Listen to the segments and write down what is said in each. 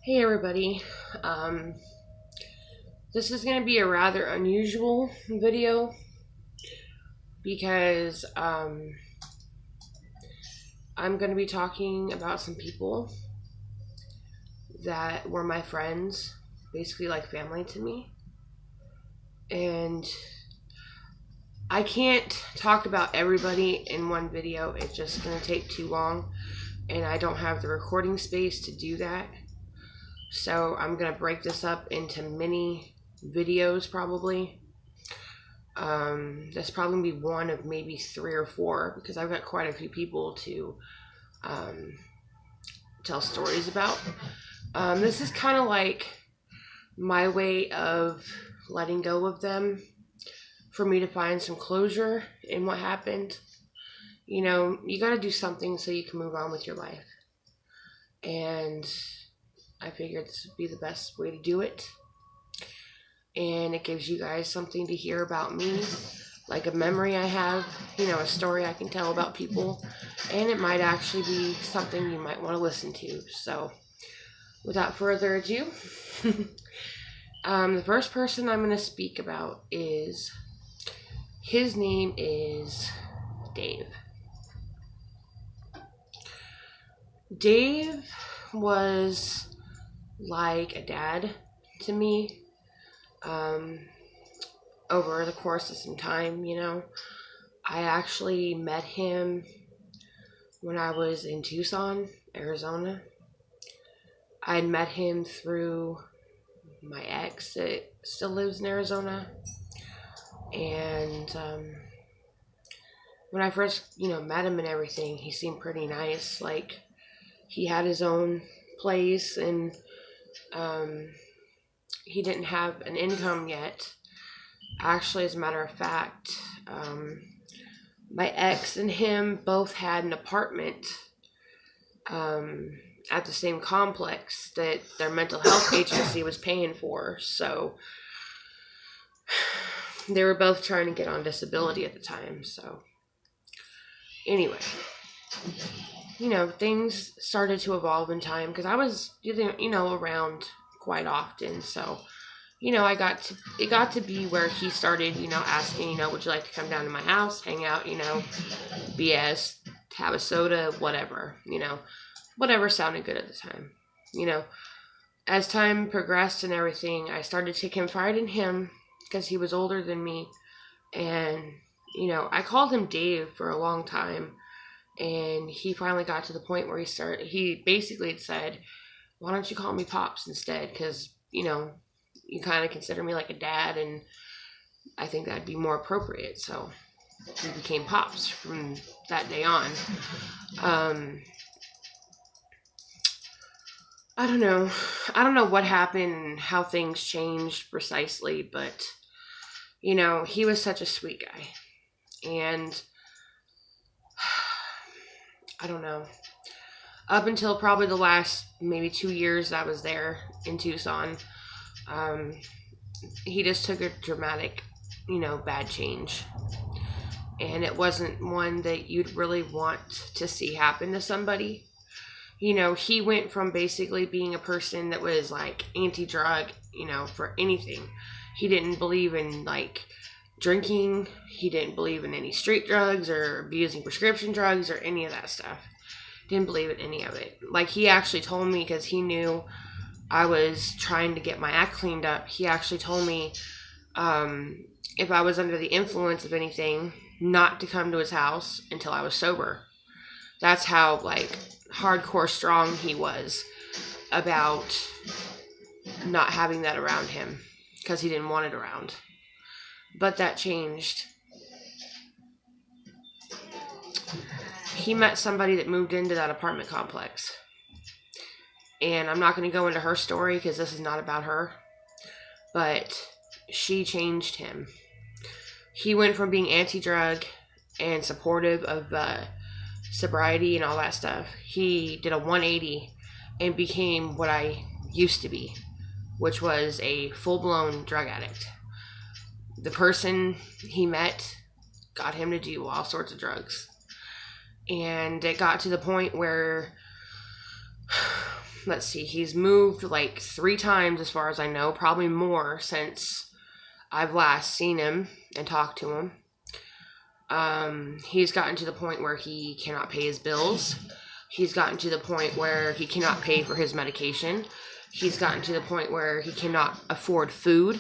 Hey everybody, this is going to be a rather unusual video because I'm going to be talking about some people that were my friends, basically like family to me, and I can't talk about everybody in one video. It's just going to take too long, and I don't have the recording space to do that. So I'm going to break this up into mini videos probably. That's probably going to be one of maybe 3 or 4 because I've got quite a few people to tell stories about. This is kind of like my way of letting go of them for me to find some closure in what happened. You know, you got to do something so you can move on with your life. And I figured this would be the best way to do it. And it gives you guys something to hear about me, like a memory I have, you know, a story I can tell about people, and it might actually be something you might want to listen to. So, without further ado, the first person I'm going to speak about his name is Dave. Dave was like a dad to me. Over the course of some time, you know. I actually met him when I was in Tucson, Arizona. I had met him through my ex that still lives in Arizona. And when I first, met him and everything, he seemed pretty nice. Like, he had his own place and he didn't have an income yet. Actually, as a matter of fact, my ex and him both had an apartment at the same complex that their mental health agency was paying for. So they were both trying to get on disability at the time. So anyway, things started to evolve in time because I was, around quite often. So it got to be where he started, asking, would you like to come down to my house, hang out, BS, have a soda, whatever, whatever sounded good at the time. As time progressed and everything, I started to confide in him because he was older than me. And, I called him Dave for a long time. And he finally got to the point where he basically said, why don't you call me Pops instead? Because, you kind of consider me like a dad, and I think that'd be more appropriate. So we became Pops from that day on. I don't know what happened and how things changed precisely, but he was such a sweet guy. And I don't know, up until probably the last maybe 2 years I was there in Tucson, he just took a dramatic, bad change. And it wasn't one that you'd really want to see happen to somebody. He went from basically being a person that was like anti-drug, for anything. He didn't believe in like drinking. He didn't believe in any street drugs or abusing prescription drugs or any of that stuff. Didn't believe in any of it. Like, he actually told me, because he knew I was trying to get my act cleaned up, he actually told me if I was under the influence of anything, not to come to his house until I was sober. That's how, like, hardcore strong he was about not having that around him, because he didn't want it around. But that changed. He met somebody that moved into that apartment complex. And I'm not going to go into her story because this is not about her. But she changed him. He went from being anti-drug and supportive of sobriety and all that stuff. He did a 180 and became what I used to be, which was a full-blown drug addict. The person he met got him to do all sorts of drugs. And it got to the point where let's see, he's moved like 3 times as far as I know, probably more since I've last seen him and talked to him. He's gotten to the point where he cannot pay his bills. He's gotten to the point where he cannot pay for his medication. He's gotten to the point where he cannot afford food.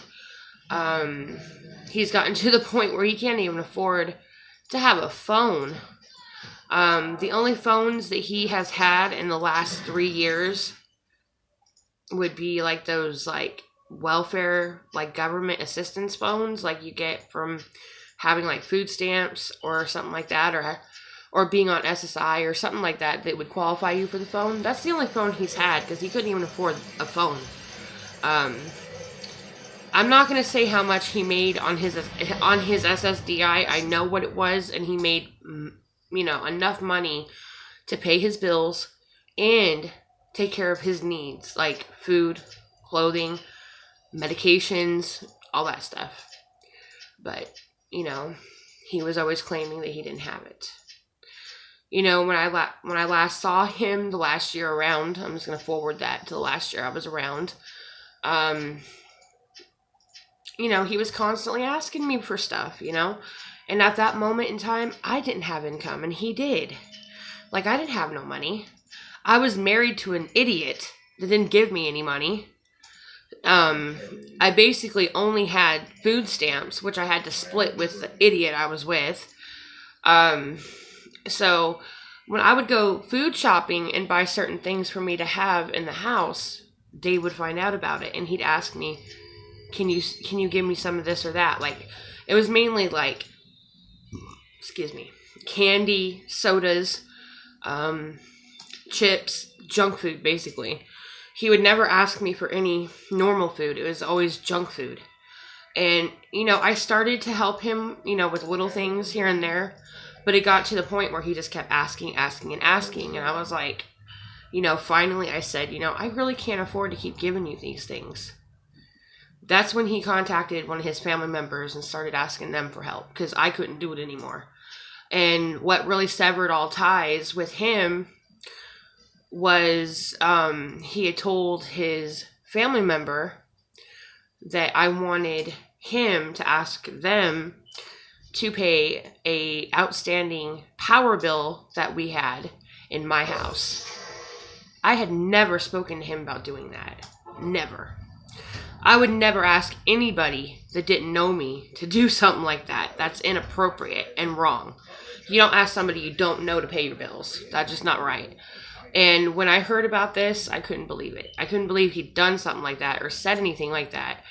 He's gotten to the point where he can't even afford to have a phone. The only phones that he has had in the last 3 years would be like those like welfare, like government assistance phones, like you get from having like food stamps or something like that, or being on SSI or something like that would qualify you for the phone. That's the only phone he's had because he couldn't even afford a phone. I'm not going to say how much he made on his SSDI. I know what it was, and he made, enough money to pay his bills and take care of his needs, like food, clothing, medications, all that stuff. But, he was always claiming that he didn't have it. When I last saw him the last year around, I'm just going to forward that to the last year I was around. He was constantly asking me for stuff, and at that moment in time, I didn't have income and he did. Like, I didn't have no money. I was married to an idiot that didn't give me any money. I basically only had food stamps, which I had to split with the idiot I was with. So when I would go food shopping and buy certain things for me to have in the house, Dave would find out about it and he'd ask me, can you give me some of this or that? Like, it was mainly like, candy, sodas, chips, junk food, basically. He would never ask me for any normal food. It was always junk food. And, I started to help him, with little things here and there. But it got to the point where he just kept asking. And I was like, finally I said, I really can't afford to keep giving you these things. That's when he contacted one of his family members and started asking them for help because I couldn't do it anymore. And what really severed all ties with him was he had told his family member that I wanted him to ask them to pay a outstanding power bill that we had in my house. I had never spoken to him about doing that. Never. I would never ask anybody that didn't know me to do something like that. That's inappropriate and wrong. You don't ask somebody you don't know to pay your bills. That's just not right. And when I heard about this, I couldn't believe it. I couldn't believe he'd done something like that or said anything like that.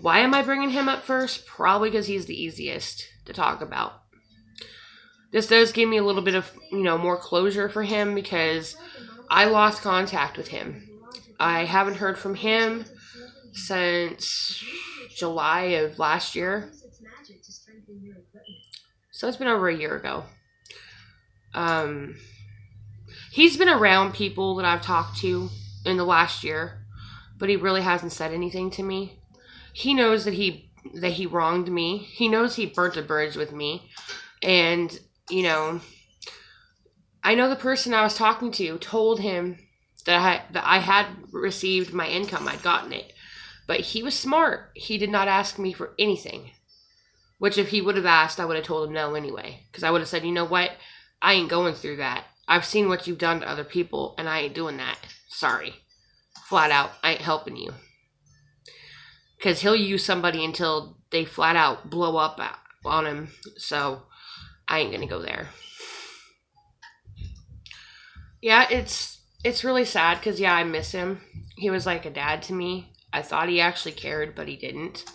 Why am I bringing him up first? Probably because he's the easiest to talk about. This does give me a little bit of, more closure for him because I lost contact with him. I haven't heard from him since July of last year. So it's been over a year ago. He's been around people that I've talked to in the last year, but he really hasn't said anything to me. He knows that he wronged me. He knows he burnt a bridge with me. And, I know the person I was talking to told him that I had received my income. I'd gotten it. But he was smart. He did not ask me for anything. Which if he would have asked, I would have told him no anyway. Because I would have said, you know what? I ain't going through that. I've seen what you've done to other people, and I ain't doing that. Sorry. Flat out, I ain't helping you. Because he'll use somebody until they flat out blow up on him. So, I ain't going to go there. Yeah, it's really sad because, I miss him. He was like a dad to me. I thought he actually cared, but he didn't.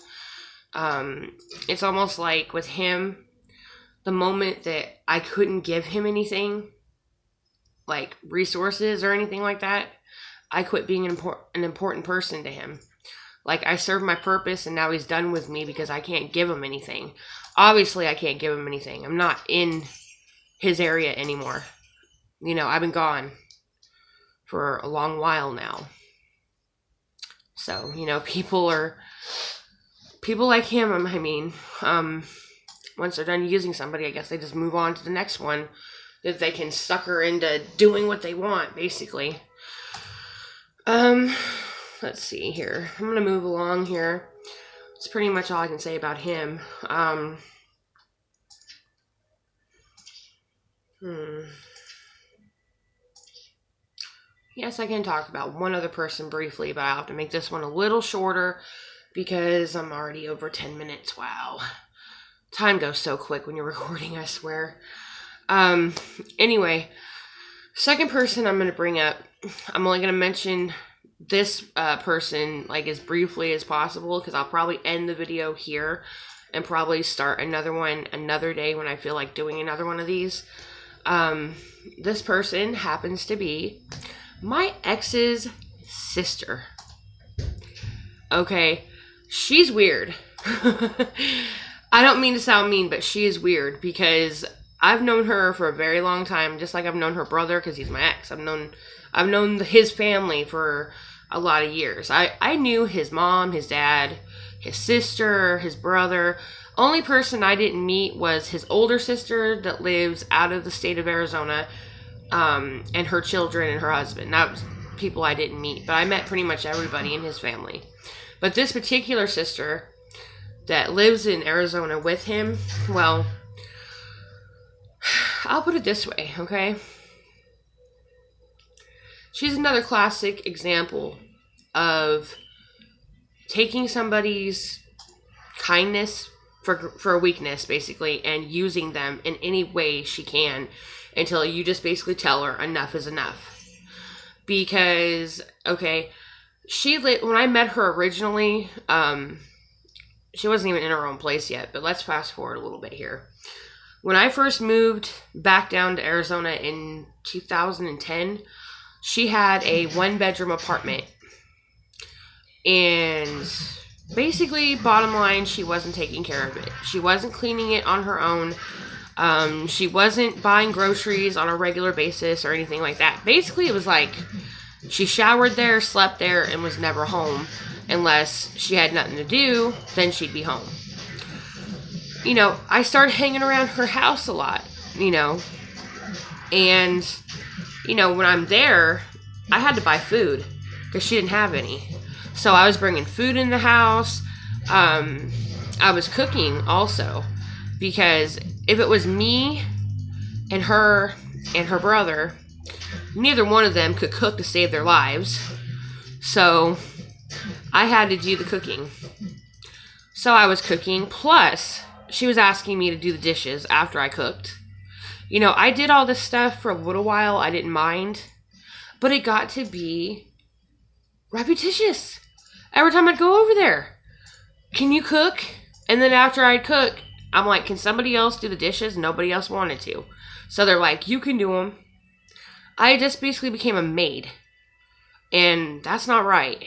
It's almost like with him, the moment that I couldn't give him anything, like resources or anything like that, I quit being an important person to him. Like, I served my purpose and now he's done with me because I can't give him anything. Obviously, I can't give him anything. I'm not in his area anymore. I've been gone for a long while now. So, people like him, once they're done using somebody, I guess they just move on to the next one that they can sucker into doing what they want, basically. Let's see here. I'm gonna move along here. It's pretty much all I can say about him. Yes, I can talk about one other person briefly, but I'll have to make this one a little shorter because I'm already over 10 minutes. Wow. Time goes so quick when you're recording, I swear. Anyway, second person I'm going to bring up, I'm only going to mention this person like as briefly as possible because I'll probably end the video here and probably start another one another day when I feel like doing another one of these. This person happens to be my ex's sister. Okay, she's weird. I don't mean to sound mean, but she is weird because I've known her for a very long time, just like I've known her brother because he's my ex. I've known his family for a lot of years. I knew his mom, his dad, his sister, his brother. Only person I didn't meet was his older sister that lives out of the state of Arizona, and her children and her husband. That was people I didn't meet, but I met pretty much everybody in his family. But this particular sister that lives in Arizona with him, well, I'll put it this way, okay? She's another classic example of taking somebody's kindness for a weakness, basically, and using them in any way she can until you just basically tell her enough is enough. Because, okay, when I met her originally, she wasn't even in her own place yet, but let's fast forward a little bit here. When I first moved back down to Arizona in 2010, she had a one-bedroom apartment. And basically, bottom line, she wasn't taking care of it. She wasn't cleaning it on her own. She wasn't buying groceries on a regular basis or anything like that. Basically, it was like she showered there, slept there, and was never home. Unless she had nothing to do, then she'd be home. You know, I started hanging around her house a lot, you know. And, you know, when I'm there, I had to buy food because she didn't have any. So I was bringing food in the house. I was cooking also because if it was me and her brother, neither one of them could cook to save their lives. So I had to do the cooking. So I was cooking, plus she was asking me to do the dishes after I cooked. You know, I did all this stuff for a little while. I didn't mind. But it got to be repetitious. Every time I'd go over there, can you cook? And then after I'd cook, I'm like, can somebody else do the dishes? Nobody else wanted to. So they're like, you can do them. I just basically became a maid. And that's not right.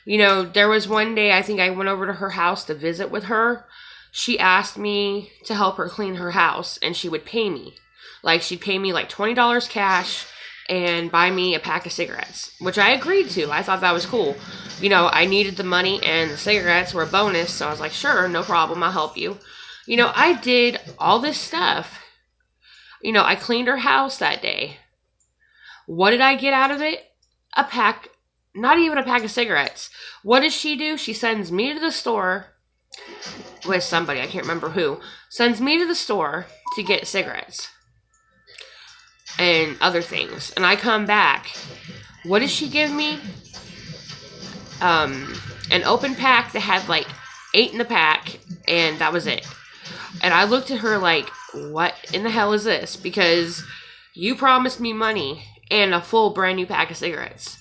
You know, there was one day I think I went over to her house to visit with her. She asked me to help her clean her house, and she would pay me. Like, she'd pay me like $20 cash and buy me a pack of cigarettes, which I agreed to. I thought that was cool. You know, I needed the money, and the cigarettes were a bonus, so I was like, sure, no problem, I'll help you. You know, I did all this stuff. You know, I cleaned her house that day. What did I get out of it? A pack, not even a pack of cigarettes. What does she do? She sends me to the store with somebody, I can't remember who, sends me to the store to get cigarettes and other things. And I come back. What does she give me? An open pack that had like 8 in the pack, and that was it. And I looked at her like, what in the hell is this? Because you promised me money and a full brand new pack of cigarettes.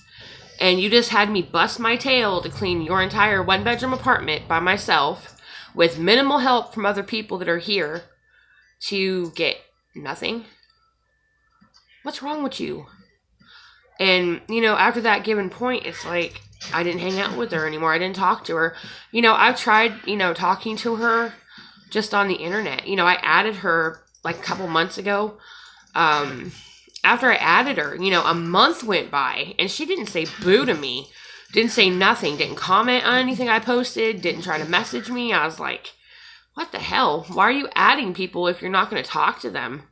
And you just had me bust my tail to clean your entire one-bedroom apartment by myself with minimal help from other people that are here to get nothing? What's wrong with you? And, you know, after that given point, it's like, I didn't hang out with her anymore. I didn't talk to her. You know, I've tried, you know, talking to her just on the internet. You know, I added her like a couple months ago. After I added her, you know, a month went by and she didn't say boo to me. Didn't say nothing. Didn't comment on anything I posted. Didn't try to message me. I was like, what the hell? Why are you adding people if you're not going to talk to them?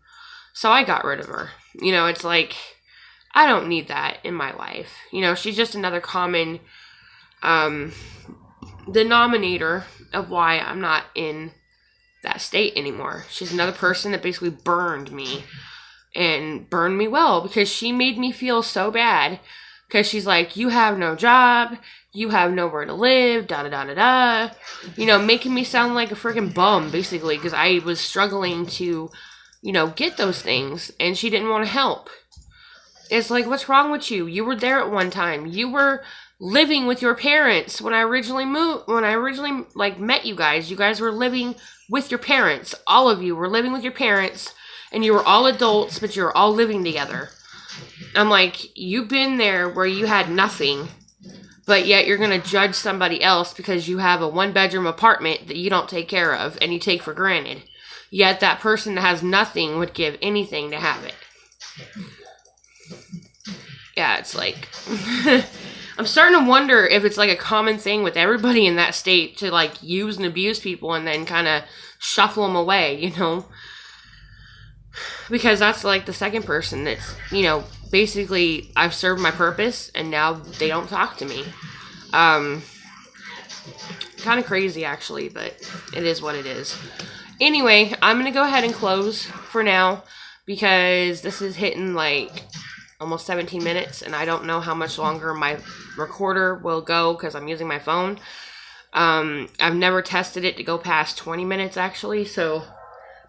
So I got rid of her. You know, it's like, I don't need that in my life. You know, she's just another common denominator of why I'm not in that state anymore. She's another person that basically burned me, and burned me well, because she made me feel so bad, because she's like, you have no job, you have nowhere to live, da da da da da, you know, making me sound like a freaking bum, basically, because I was struggling to, you know, get those things, and she didn't want to help. It's like, what's wrong with you? You were there at one time. You were living with your parents when I originally like met you guys. You guys were living with your parents. All of you were living with your parents, and you were all adults, but you were all living together. I'm like, you've been there where you had nothing, but yet you're going to judge somebody else because you have a 1-bedroom apartment that you don't take care of and you take for granted. Yet that person that has nothing would give anything to have it. Yeah, it's like, I'm starting to wonder if it's like a common thing with everybody in that state to like use and abuse people and then kind of shuffle them away, you know? Because that's like the second person that's, you know, basically I've served my purpose and now they don't talk to me. Kind of crazy actually, but it is what it is. Anyway, I'm going to go ahead and close for now because this is hitting like almost 17 minutes and I don't know how much longer my recorder will go because I'm using my phone. I've never tested it to go past 20 minutes actually, so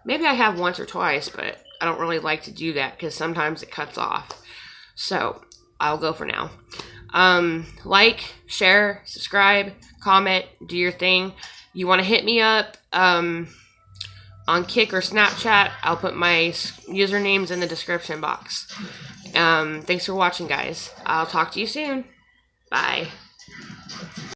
maybe I have once or twice, but I don't really like to do that because sometimes it cuts off. So I'll go for now. Like, share, subscribe, comment, do your thing. You want to hit me up on Kik or Snapchat, I'll put my usernames in the description box. Thanks for watching, guys. I'll talk to you soon. Bye.